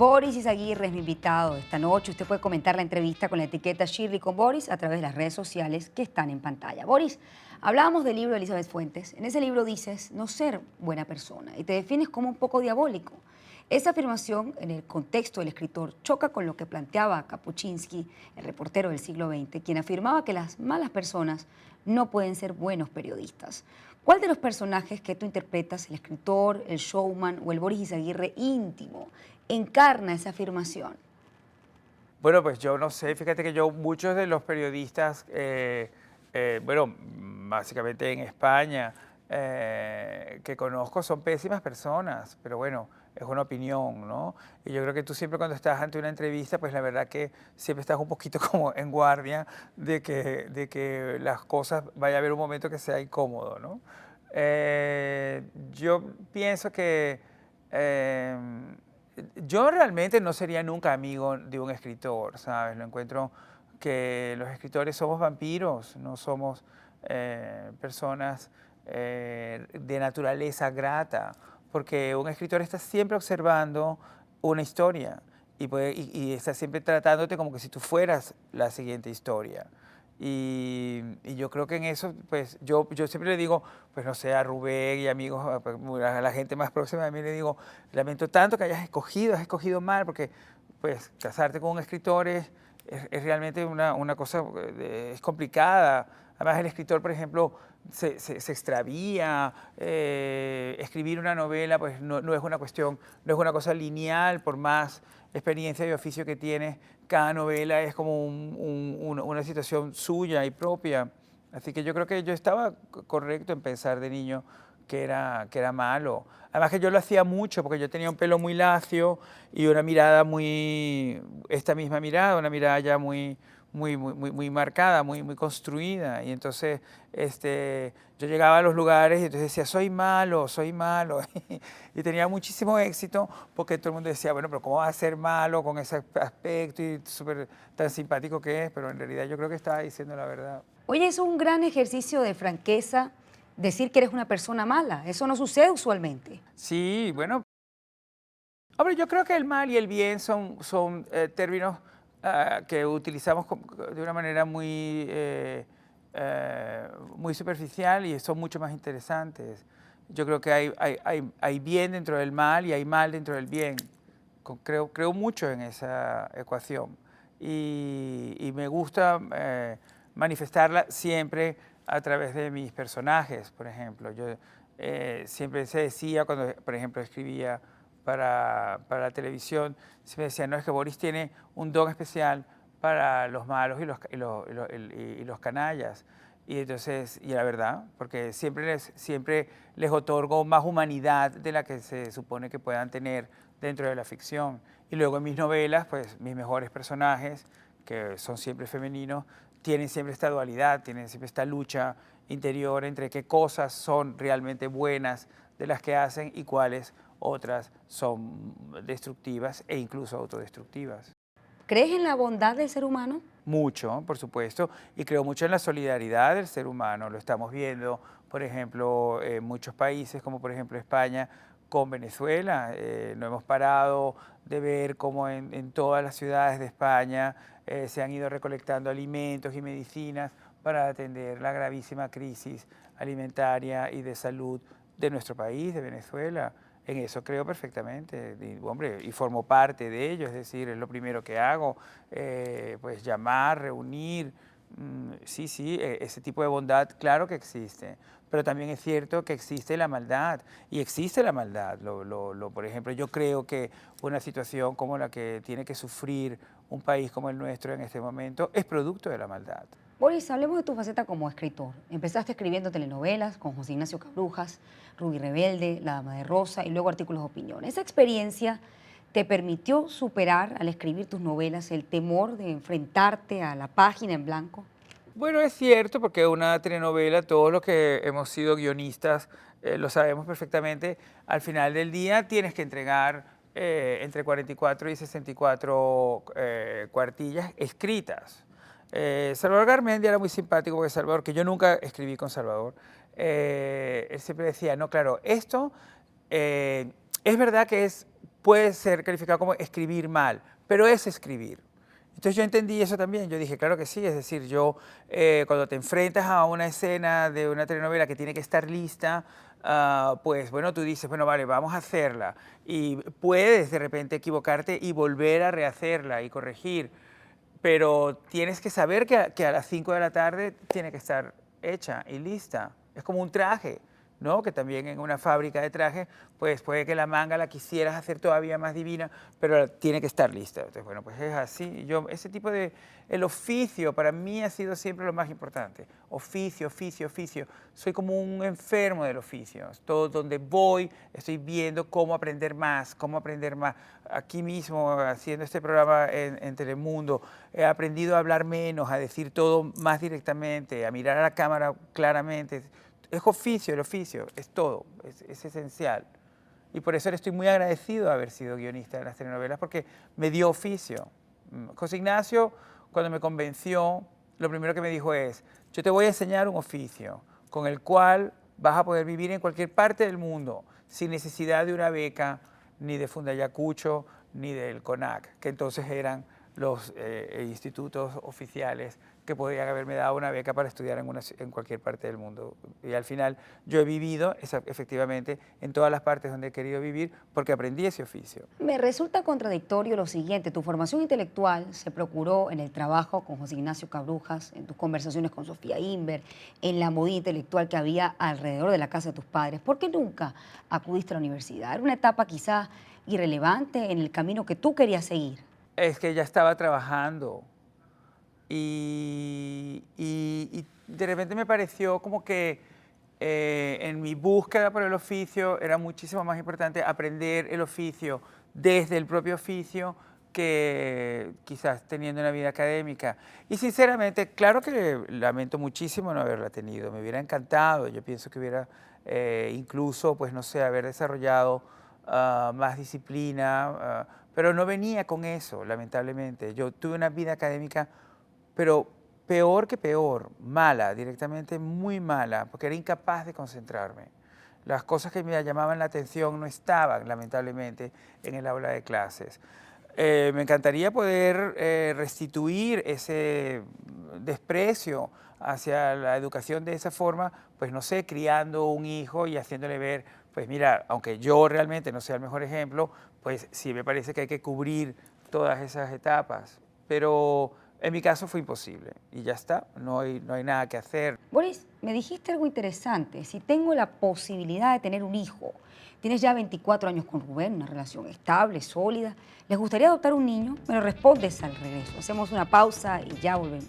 Boris Izaguirre es mi invitado esta noche. Usted puede comentar la entrevista con la etiqueta Shirley con Boris a través de las redes sociales que están en pantalla. Boris, hablábamos del libro de Elizabeth Fuentes. En ese libro dices no ser buena persona y te defines como un poco diabólico. Esa afirmación, en el contexto del escritor, choca con lo que planteaba Kapuscinski, el reportero del siglo XX, quien afirmaba que las malas personas no pueden ser buenos periodistas. ¿Cuál de los personajes que tú interpretas, el escritor, el showman o el Boris Izaguirre íntimo, encarna esa afirmación? Bueno, pues yo no sé, fíjate que muchos de los periodistas, bueno, básicamente en España, que conozco son pésimas personas, pero bueno, es una opinión, ¿no? Y yo creo que tú siempre cuando estás ante una entrevista, pues la verdad que siempre estás un poquito como en guardia de que las cosas, vaya a haber un momento que sea incómodo, ¿no? Yo pienso que... yo realmente no sería nunca amigo de un escritor, ¿sabes? Lo encuentro que los escritores somos vampiros, no somos personas de naturaleza grata, porque un escritor está siempre observando una historia y está siempre tratándote como que si tú fueras la siguiente historia. Y yo creo que en eso, pues yo siempre le digo, pues no sé, a Rubén y amigos, a la gente más próxima de mí le digo, lamento tanto que has escogido mal, porque pues casarte con un escritor es realmente una cosa, es complicada. Además el escritor, por ejemplo, se extravía, escribir una novela pues no es una cuestión, no es una cosa lineal, por más experiencia y oficio que tienes, cada novela es como una situación suya y propia. Así que yo creo que yo estaba correcto en pensar de niño que era malo. Además que yo lo hacía mucho porque yo tenía un pelo muy lacio y una mirada esta misma mirada, una mirada ya muy marcada, muy construida. Y entonces yo llegaba a los lugares y entonces decía, soy malo, soy malo. Y tenía muchísimo éxito porque todo el mundo decía, bueno, pero ¿cómo va a ser malo con ese aspecto y súper tan simpático que es? Pero en realidad yo creo que estaba diciendo la verdad. Oye, es un gran ejercicio de franqueza decir que eres una persona mala. Eso no sucede usualmente. Sí, bueno, hombre, yo creo que el mal y el bien son términos que utilizamos de una manera muy superficial y son mucho más interesantes. Yo creo que hay bien dentro del mal y hay mal dentro del bien. Creo mucho en esa ecuación y me gusta manifestarla siempre a través de mis personajes, por ejemplo. Yo siempre se decía cuando, por ejemplo, escribía para la televisión, se me decía, no, es que Boris tiene un don especial para los malos y los canallas. Y entonces, y la verdad, porque siempre les otorgo más humanidad de la que se supone que puedan tener dentro de la ficción. Y luego en mis novelas, pues mis mejores personajes, que son siempre femeninos, tienen siempre esta dualidad, tienen siempre esta lucha interior entre qué cosas son realmente buenas de las que hacen y cuáles otras son destructivas e incluso autodestructivas. ¿Crees en la bondad del ser humano? Mucho, por supuesto, y creo mucho en la solidaridad del ser humano. Lo estamos viendo, por ejemplo, en muchos países, como por ejemplo España, con Venezuela. No hemos parado de ver cómo en todas las ciudades de España se han ido recolectando alimentos y medicinas para atender la gravísima crisis alimentaria y de salud de nuestro país, de Venezuela. En eso creo perfectamente, hombre, y formo parte de ello, es decir, es lo primero que hago, pues llamar, reunir, sí, ese tipo de bondad, claro que existe, pero también es cierto que existe la maldad, y existe la maldad, por ejemplo, yo creo que una situación como la que tiene que sufrir un país como el nuestro en este momento es producto de la maldad. Boris, hablemos de tu faceta como escritor. Empezaste escribiendo telenovelas con José Ignacio Cabrujas, Rubí Rebelde, La Dama de Rosa y luego artículos de opinión. ¿Esa experiencia te permitió superar al escribir tus novelas el temor de enfrentarte a la página en blanco? Bueno, es cierto, porque una telenovela, todos los que hemos sido guionistas lo sabemos perfectamente, al final del día tienes que entregar entre 44 y 64 cuartillas escritas. Salvador Garmendia era muy simpático porque Salvador, que yo nunca escribí con Salvador, él siempre decía, no, claro, esto es verdad que es puede ser calificado como escribir mal, pero es escribir. Entonces yo entendí eso también, yo dije, claro que sí, es decir, cuando te enfrentas a una escena de una telenovela que tiene que estar lista, pues bueno, tú dices, bueno, vale, vamos a hacerla. Y puedes de repente equivocarte y volver a rehacerla y corregir, pero tienes que saber que a las 5 de la tarde tiene que estar hecha y lista. Es como un traje, ¿no? Que también en una fábrica de trajes, pues puede que la manga la quisieras hacer todavía más divina, pero tiene que estar lista. Entonces, bueno, pues es así. Ese tipo el oficio para mí ha sido siempre lo más importante. Oficio, oficio, oficio. Soy como un enfermo del oficio. Todo donde voy, estoy viendo cómo aprender más, cómo aprender más. Aquí mismo, haciendo este programa en Telemundo, he aprendido a hablar menos, a decir todo más directamente, a mirar a la cámara claramente. Es oficio, el oficio, es todo, es esencial. Y por eso le estoy muy agradecido de haber sido guionista de las telenovelas, porque me dio oficio. José Ignacio, cuando me convenció, lo primero que me dijo es, yo te voy a enseñar un oficio con el cual vas a poder vivir en cualquier parte del mundo, sin necesidad de una beca, ni de Fundayacucho, ni del CONAC, que entonces eran los institutos oficiales que podrían haberme dado una beca para estudiar en cualquier parte del mundo. Y al final yo he vivido efectivamente en todas las partes donde he querido vivir porque aprendí ese oficio. Me resulta contradictorio lo siguiente, tu formación intelectual se procuró en el trabajo con José Ignacio Cabrujas, en tus conversaciones con Sofía Inver, en la movida intelectual que había alrededor de la casa de tus padres. ¿Por qué nunca acudiste a la universidad? Era una etapa quizás irrelevante en el camino que tú querías seguir. Es que ya estaba trabajando y de repente me pareció como que en mi búsqueda por el oficio era muchísimo más importante aprender el oficio desde el propio oficio que quizás teniendo una vida académica. Y sinceramente, claro que lamento muchísimo no haberla tenido, me hubiera encantado, yo pienso que hubiera incluso, pues no sé, haber desarrollado más disciplina, pero no venía con eso, lamentablemente. Yo tuve una vida académica, pero peor que peor, mala, directamente muy mala, porque era incapaz de concentrarme. Las cosas que me llamaban la atención no estaban, lamentablemente, en el aula de clases. Me encantaría poder restituir ese desprecio hacia la educación de esa forma, pues no sé, criando un hijo y haciéndole ver, pues mira, aunque yo realmente no sea el mejor ejemplo, pues sí me parece que hay que cubrir todas esas etapas. Pero en mi caso fue imposible y ya está, no hay nada que hacer. Boris, me dijiste algo interesante. Si tengo la posibilidad de tener un hijo, tienes ya 24 años con Rubén, una relación estable, sólida, ¿les gustaría adoptar un niño? Me lo respondes al regreso. Hacemos una pausa y ya volvemos.